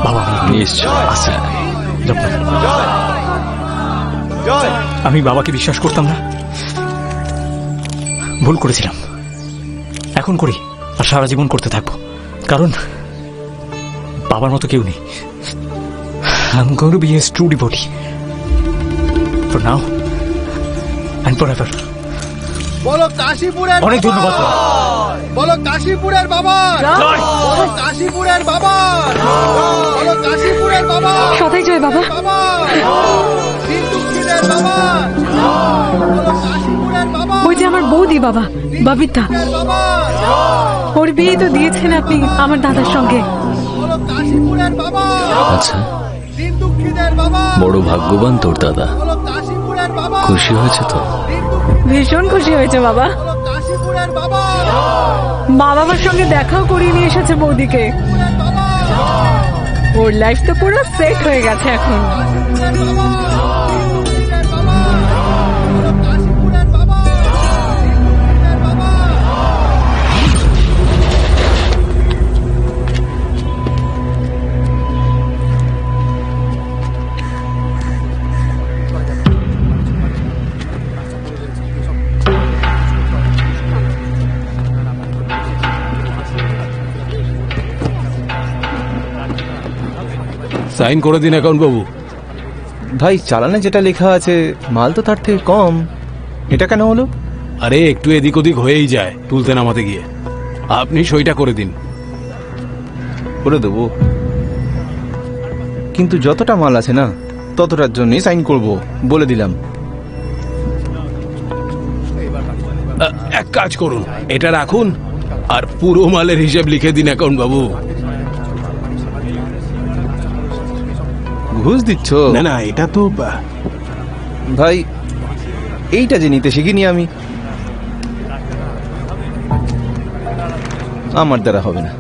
বাবা নিশ্চয় আসি। আমি বাবাকে বিশ্বাস করতাম না, ভুল করেছিলাম, এখন করি আর সারা জীবন করতে থাকবো, কারণ বাবার মতো কেউ নেই। I'm going to be his true devotee for now and forever. বলো কাশীপুরের অনেক ধন্যবাদ। বলো কাশীপুরের বাবা, বলো কাশীপুরের বাবা, বলো কাশীপুরের বাবা, সদাই জয় বাবা। বাবা হিন্দুদের বাবা, বলো কাশীপুরের বাবা। ওই যে আমার বৌদি বাবা, ববিতা, বাবা ওর বিয়ে তো দিয়েছেন আপনি আমার দাদার সঙ্গে। বলো কাশীপুরের বাবা, আচ্ছা, হিন্দুদের বাবা, বড় ভাগ্যবান তোর দাদা। বলো কাশীপুরের বাবা। খুশি হয়েছে তো? ভীষণ খুশি হয়েছে বাবা। বলো কাশীপুরের বাবা, মা বাবার সঙ্গে দেখাও করিয়ে নিয়ে এসেছে বৌদিকে। ওর লাইফ তো পুরো সেট হয়ে গেছে এখন। সাইন করে দিন অ্যাকাউন্ট বাবু। ভাই চালানে যেটা লেখা আছে মাল তো তার থেকে কম, এটা কেন হলো? আরে একটু এদিক ওদিক হয়েই যায় তুলতে নামাতে গিয়ে, আপনি সইটা করে দিন। করে দেবো, কিন্তু যতটা মাল আছে না ততটার জন্যই সাইন করব, বলে দিলাম। এক কাজ করুন, এটা রাখুন আর পুরো মালের হিসাব লিখে দিন অ্যাকাউন্ট বাবু। ঘুষ দিচ্ছ? না না, এটা তো ভাই এইটা যে নিতে শিখিনি আমি, আমার দ্বারা হবে না।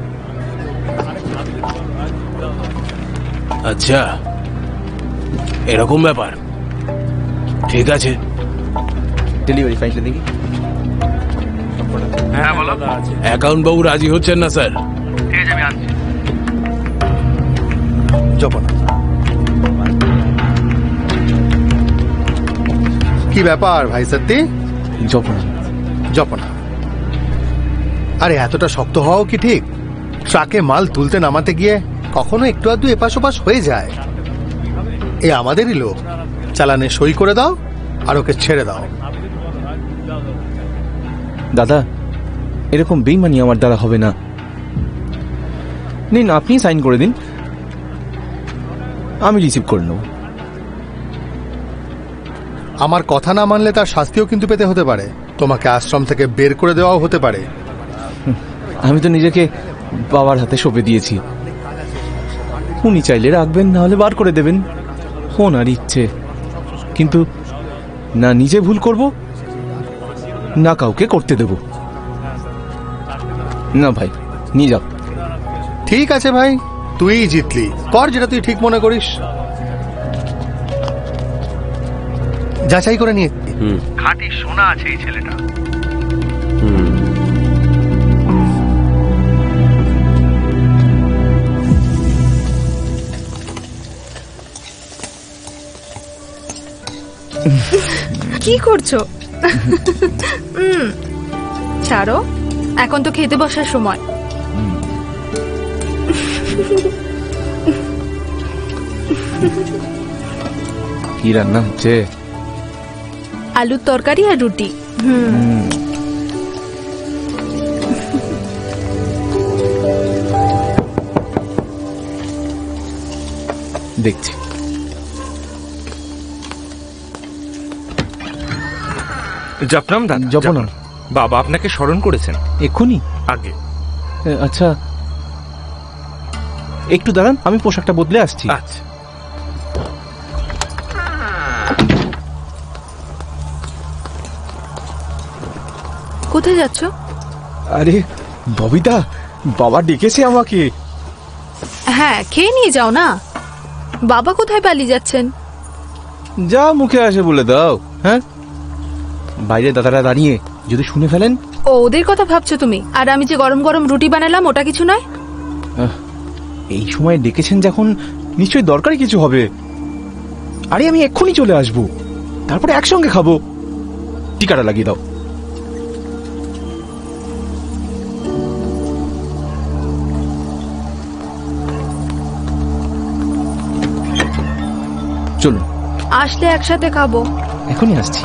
আচ্ছা এরকম ব্যাপার, ঠিক আছে। ডেলিভারি ফাইলটা দেখি। হ্যাঁ বলো। অ্যাকাউন্ট বাবু রাজি হচ্ছেন না স্যার। ঠিক আছে আমি আনছি। জপনা, কি ব্যাপার ভাই সত্যি? জপনা জপনা, আরে এতটা শক্ত হওয়াও কি ঠিক? ট্রাকে মাল তুলতে নামাতে গিয়ে কখনো একটু আধটু এপাশ ওপাশ হয়ে যায়। এ আমাদেরই লোক, চালানে সই করে দাও আর ওকে ছেড়ে দাও। দাদা এরকম বেইমানি আমার দ্বারা হবে না। নিন আপনি সাইন করে দিন, আমি রিসিভ করে নেব। আমার কথা না মানলে তার শাস্তিও কিন্তু পেতে হতে পারে, তোমাকে আশ্রম থেকে বের করে দেওয়াও হতে পারে। আমি তো নিজেকে বাবার হাতে সঁপে দিয়েছি, উনি চাইলে রাখবেন, না হলে বার করে দেবেন, ওনার ইচ্ছে। কিন্তু না নিজে ভুল করব, না কাউকে করতে দেব না। ভাই নিয়ে যাও। ঠিক আছে ভাই, তুই জিতলি, কর যেটা তুই ঠিক মনে করিস। যাচাই করে নিয়ে খাঁটি সোনা আছে এই ছেলেটা। কি করছো? ছাড়ো, এখন তো খেতে বসার সময়। কি রান্না হচ্ছে? আলুর তরকারি আর রুটি। দেখছি। জপনাম দাদা। জপনাম। বাবা আপনাকে স্মরণ করেছেন এক্ষুনি? আগে। আচ্ছা একটু দাঁড়ান, আমি পোশাকটা বদলে আসছি। আচ্ছা। কোথায় যাচ্ছ? আরে ববিতা, বাবা ডেকেছে আমাকে। হ্যাঁ, খেয়ে নিয়ে যাও না। বাবা কোথায় পালিয়ে যাচ্ছেন? যা মুখে আসে বলে দাও। হ্যাঁ, বাইরে দাদারা দাঁড়িয়ে যদি শুনে ফেলেন। ও, ওদের কথা ভাবছো তুমি? আর আমি যে গরম গরম রুটি বানালাম ওটা কিছু নয়? এই সময় ডেকেছেন যখন নিশ্চয়ই দরকারি কিছু হবে। আরে আমি এক্ষুনি চলে আসবো, তারপরে একসঙ্গে খাবো। টিকাটা লাগিয়ে দাও। চলুন, আসলে একসাথে খাবো। এখনই আসছি।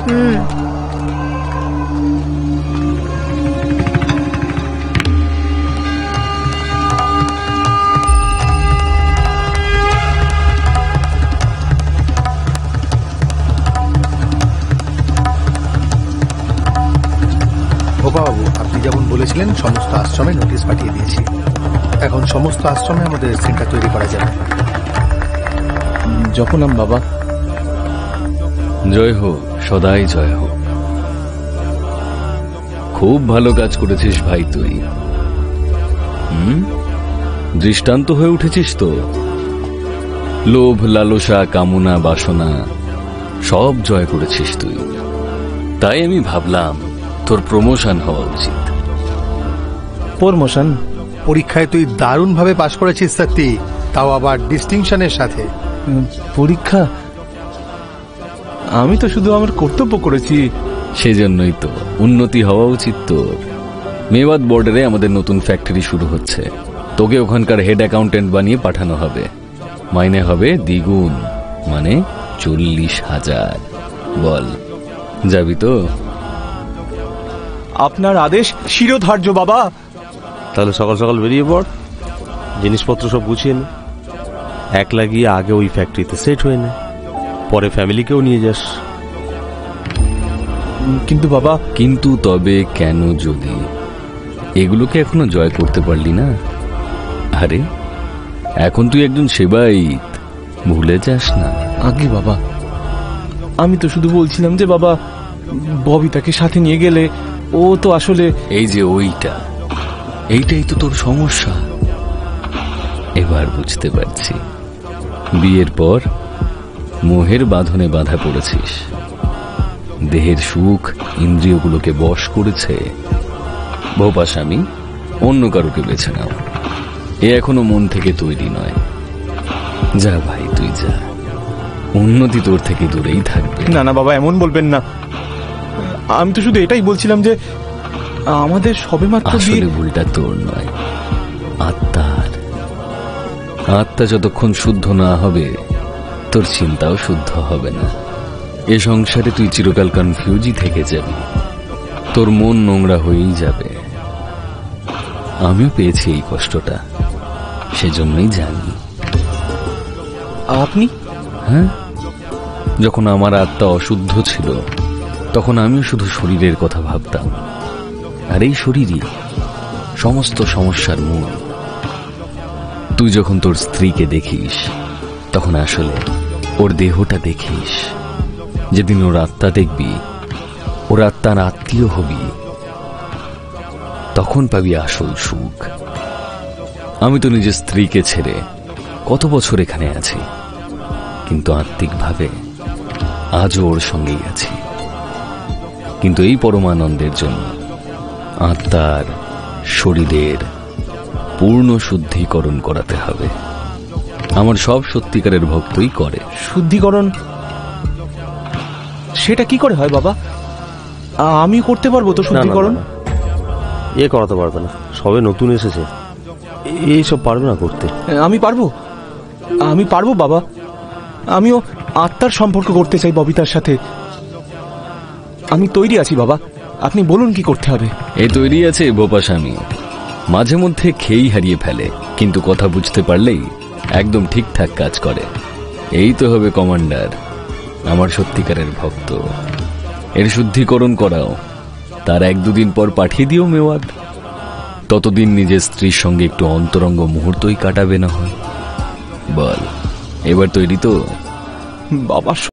বাবু, আপনি যেমন বলেছিলেন সমস্ত আশ্রমে নোটিশ পাঠিয়ে দিয়েছি। এখন সমস্ত আশ্রমে আমাদের সেন্টার তৈরি করা যাবে। যখন বাবা। জয় হোক, সদাই জয় হোক। খুব ভালো কাজ করেছিস ভাই তুই। দৃষ্টান্ত হয়ে উঠেছিস তো। লোভ, লালসা, কামনা, বাসনা সব জয় করেছিস তুই। তাই আমি ভাবলাম তোর প্রমোশন হওয়া উচিত। প্রমোশন? পরীক্ষায় তুই দারুণভাবে পাশ করেছিস সত্যি, তাও আবার ডিস্টিংশনের সাথে। পরীক্ষা? আমি তো শুধু আমার কর্তব্য করেছি। সেজন্যই তো উন্নতি হওয়া উচিত তোর। মেওয়াত বর্ডারে আমাদের নতুন ফ্যাক্টরি শুরু হচ্ছে। তোকে ওখানকার হেড অ্যাকাউন্টেন্ট বানিয়ে পাঠানো হবে। মাইনে হবে দ্বিগুণ, মানে 40,000। বল, যাবি তো? আপনার আদেশ শিরোধার্য বাবা। তাহলে সকাল সকাল বেরিয়ে পড়, জিনিসপত্র সব গুছিয়ে নে। একলা গিয়ে আগে ওই ফ্যাক্টরিতে সেট হয়ে নে, পরে ফ্যামিলিকেও নিয়ে যাস। কিন্তু বাবা। কিন্তু তবে কেন যদি? এগুলোকে এখনো জয় করতে পারলি না? আরে এখন তুই একজন সেবায়িত, ভুলে যাস না। আগে বাবা, আমি তো শুধু বলছিলাম যে বাবা, ববিতাকে সাথে নিয়ে গেলে ও তো আসলে। এই যে এইটাই তো তোর সমস্যা। এবার বুঝতে পারছি, বিয়ের পর মোহের বাঁধনে বাঁধা পড়েছিস। দেহের সুখ ইন্দ্রিয়গুলোকে বশ করেছে। ভোপা স্বামী, অন্য কারোকে বেছে নাও। এ এখনো মন থেকে তৈরি নয়। যা ভাই, তুই যা। উন্নতি তোর থেকে দূরেই থাকবে। না না বাবা, এমন বলবেন না। আমি তো শুধু এটাই বলছিলাম যে আমাদের সবেমাত্র আসলে ভুলটা তোর নয়, আত্মার। আত্মা যতক্ষণ শুদ্ধ না হবে, তোর চিন্তাও শুদ্ধ হবে না। এ সংসারে তুই চিরকাল কনফিউজই থেকে যাবি। তোর মন নোংরা হয়েই যাবে। আমিও পেয়েছি এই কষ্টটা, সেজন্যই জানি। আপনি? হ্যাঁ, যখন আমার আত্মা অশুদ্ধ ছিল, তখন আমিও শুধু শরীরের কথা ভাবতাম। আর এই শরীরই সমস্ত সমস্যার মূল। তুই যখন তোর স্ত্রীকে দেখিস, তখন আসলে ওর দেহটা দেখিস। যেদিন ওর আত্মা দেখবি, ওর আত্মার আত্মীয় হবি, তখন পাবি আসল সুখ। আমি তো নিজের স্ত্রীকে ছেড়ে কত বছর এখানে আছি, কিন্তু আত্মিকভাবে আজও ওর সঙ্গেই আছি। কিন্তু এই পরমানন্দের জন্য আত্মার, শরীরের পূর্ণ শুদ্ধিকরণ করাতে হবে। আমার সব সত্যিকারের ভক্তই করে। শুদ্ধিকরণ? সেটা কি করে হয় বাবা? আমি করতে পারবো তো শুদ্ধিকরণ? এ করাতে পারবে না, সবে নতুন এসেছে, এইসব পারবে না করতে। আমি পারবো বাবা। আমিও আত্মার সম্পর্ক করতে চাই ববিতার সাথে। আমি তৈরি আছি বাবা, আপনি বলুন কি করতে হবে। এ তৈরি আছে বোপা স্বামী। মাঝে মধ্যে খেই হারিয়ে ফেলে, কিন্তু কথা বুঝতে পারলেই একদম ঠিকঠাক কাজ করে। এই তো হবে কমান্ডার, আমার সত্যিকারের ভক্ত। এর শুদ্ধিকরণ করাও, তার 1-2 দিন পর পাঠিয়ে দিও মেওয়াত। ততদিন নিজের স্ত্রীর সঙ্গে একটু অন্তরঙ্গ মুহূর্তই কাটাবে না হয়। বল, এবার তৈরি তো? বাবা